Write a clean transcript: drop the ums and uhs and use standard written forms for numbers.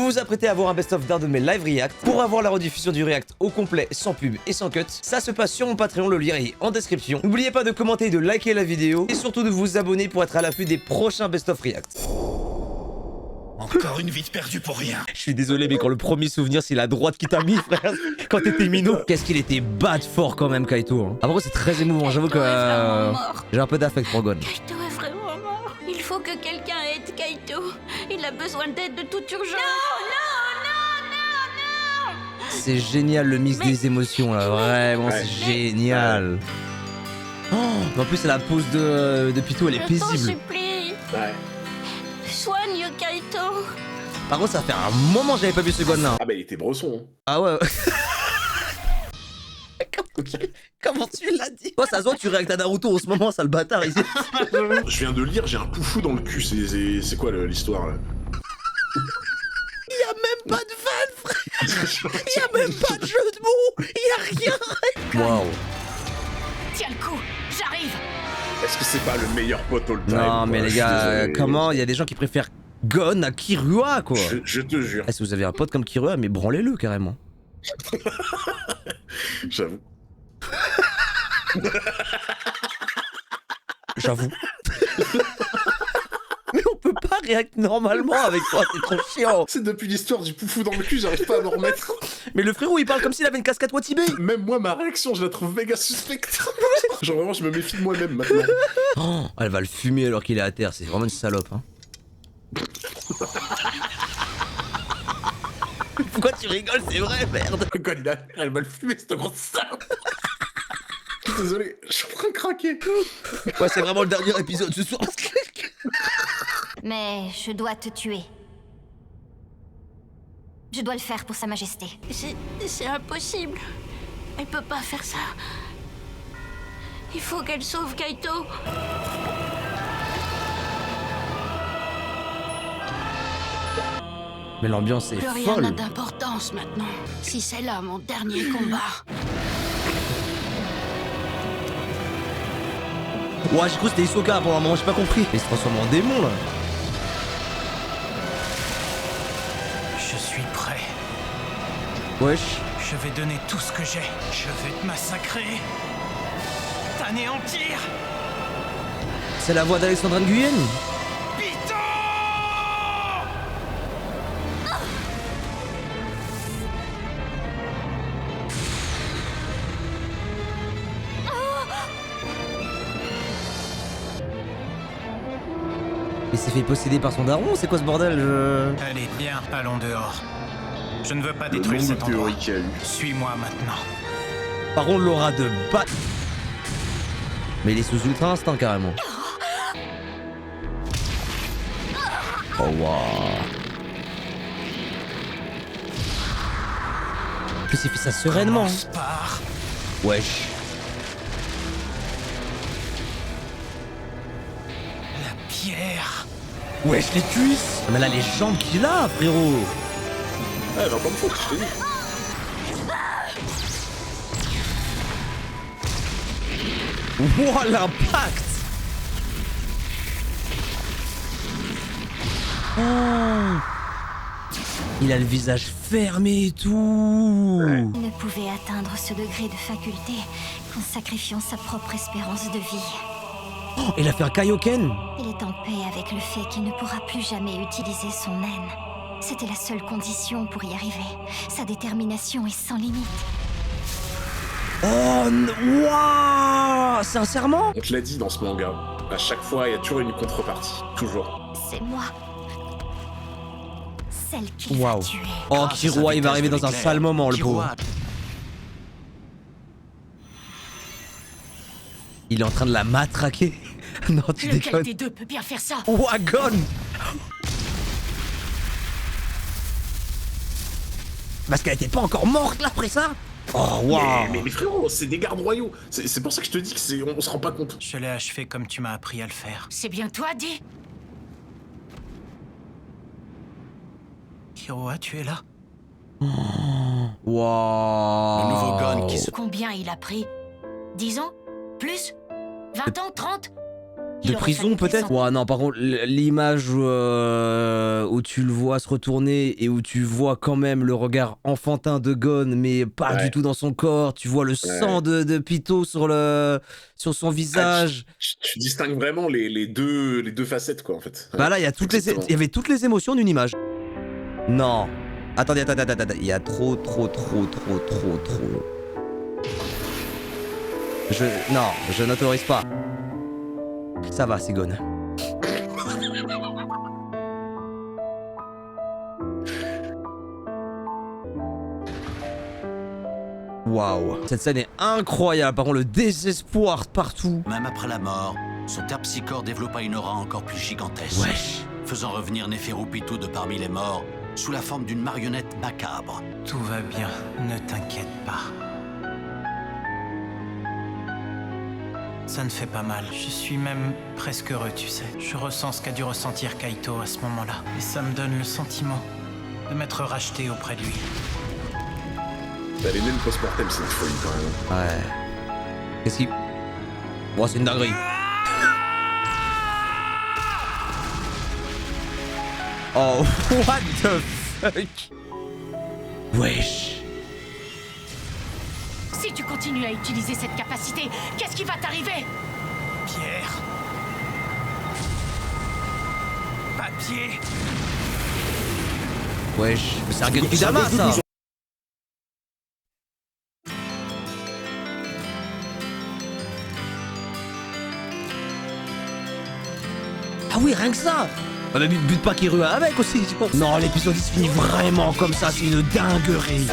vous apprêtez à voir un best-of d'un de mes live react. Pour avoir la rediffusion du react au complet, sans pub et sans cut, ça se passe sur mon Patreon, le lien est en description. N'oubliez pas de commenter, de liker la vidéo et surtout de vous abonner pour être à l'affût des prochains best-of react. Encore une vie de perdue pour rien. Je suis désolé, mais quand le premier souvenir, c'est la droite qui t'a mis, frère, quand t'étais minot. Qu'est-ce qu'il était bad fort quand même, Kaito. Hein. Après, c'est très émouvant, j'avoue que j'ai un peu d'affect pour Gon. Kaito est vraiment mort. Il faut que quelqu'un aide Kaito. Il a besoin d'aide de toute urgence. Non. C'est génial le mix des émotions là, vraiment c'est génial. Oh, en plus la pose de Pitou elle est Je t'en paisible. supplie. Ouais. Soigne Kaito. Par contre ça fait un moment que j'avais pas vu ce Gon là. Ah bah il était bresson. Ah ouais. Comment tu l'as dit? Toi ça se voit que tu réactes à Naruto en ce moment, sale bâtard ici. Je viens de lire, j'ai un poufou dans le cul, c'est quoi l'histoire là? Y'a même pas de vanne frère. Y'a même pas de jeu de mots. Y'a rien. Waouh. Tiens le coup. J'arrive. Est-ce que c'est pas le meilleur pote all time? Non mais les gars, comment? Il y a des gens qui préfèrent Gon à Kirua quoi. Je te jure. Eh, si vous avez un pote comme Kirua, mais branlez-le carrément. J'avoue. J'avoue. Mais on peut pas réagir normalement avec toi, c'est trop chiant. C'est depuis l'histoire du poufou dans le cul, j'arrive pas à m'en remettre. Mais le frérot il parle comme s'il avait une casquette Watibé. Même moi, ma réaction, je la trouve méga suspecte. Genre vraiment, je me méfie de moi-même maintenant. Oh, elle va le fumer alors qu'il est à terre, c'est vraiment une salope hein. Pourquoi tu rigoles, c'est vrai, merde. Quand elle m'a le fumé, cette grosse salope. Désolé, je suis en train de craquer. Ouais, c'est vraiment le dernier épisode ce soir. Mais je dois te tuer. Je dois le faire pour Sa Majesté. C'est impossible. Elle peut pas faire ça. Il faut qu'elle sauve Kaito. Mais l'ambiance est Plus rien n'a folle. d'importance maintenant. Si c'est là mon dernier combat. Ouais, j'ai cru que c'était Hisoka pendant un moment, j'ai pas compris. Il se transforme en démon là. Je suis prêt. Wesh. Je vais donner tout ce que j'ai. Je vais te massacrer. T'anéantir. C'est la voix d'Alexandre Nguyen. Pito! Il s'est fait posséder par son daron, c'est quoi ce bordel Allez, viens, allons dehors. Je ne veux pas Le détruire nombre cet de endroit. théories qu'il y a eu. Suis-moi maintenant. Par contre l'aura de bat. Mais il est sous ultra instinct carrément. Oh waouh. En plus il fait ça sereinement. Commence par... Wesh. la pierre. Wesh les cuisses. Mais là les jambes qu'il a frérot. Ah, elle va pas me foutre, je t'ai dit. Wow l'impact. Oh. Il a le visage fermé et tout. Il ne pouvait atteindre ce degré de faculté qu'en sacrifiant sa propre espérance de vie. Oh, il a fait un Kaioken. Il est en paix avec le fait qu'il ne pourra plus jamais utiliser son haine. C'était la seule condition pour y arriver. Sa détermination est sans limite. Oh waouh. Sincèrement. On te l'a dit dans ce manga. À chaque fois, il y a toujours une contrepartie. Toujours. C'est moi. Celle qu'il Waouh. va tuer. Oh Grâce à sa Kirua il va vitesse arriver de dans un l'éclair, sale moment le Kirua pauvre. Il est en train de la matraquer. Non tu Lequel déconnes. des deux peut bien faire ça? Wagon. Parce qu'elle était pas encore morte là après ça. Oh waouh. Mais frérot, c'est des gardes royaux. C'est pour ça que je te dis que on se rend pas compte. Je l'ai achevé comme tu m'as appris à le faire. C'est bien toi, dis. Kirua, tu es là? Waouh. Le nouveau Gon qui se... Combien il a pris? 10 ans? Plus? 20 ans? 30? De prison peut-être. Ouais non par contre l'image où tu le vois se retourner et où tu vois quand même le regard enfantin de Gon mais pas du tout dans son corps, tu vois le sang de Pyto sur son visage. Tu distingues vraiment les deux facettes quoi en fait. Bah là il y avait toutes les émotions d'une image. Non. Attendez, il y a trop. Non, je n'autorise pas. Ça va, c'est Gon. Waouh, cette scène est incroyable. Par contre, le désespoir partout. Même après la mort, son terpsichore développa une aura encore plus gigantesque. Wesh. Faisant revenir Néferupitou de parmi les morts sous la forme d'une marionnette macabre. Tout va bien, ne t'inquiète pas. Ça ne fait pas mal. Je suis même presque heureux, tu sais. Je ressens ce qu'a dû ressentir Kaito à ce moment-là. Et ça me donne le sentiment de m'être racheté auprès de lui. T'as les mêmes post-mortem, c'est une folie quand même. Ouais. Qu'est-ce qui... Oh, c'est une dinguerie. Oh, what the fuck? Wesh. Si tu continues à utiliser cette capacité, qu'est-ce qui va t'arriver? Pierre. Papier. Wesh. Mais c'est un Genkidama, ça. Ah oui, rien que ça. Ah mais bute pas Kirua avec aussi. Non, l'épisode il se finit vraiment comme ça, c'est une dinguerie.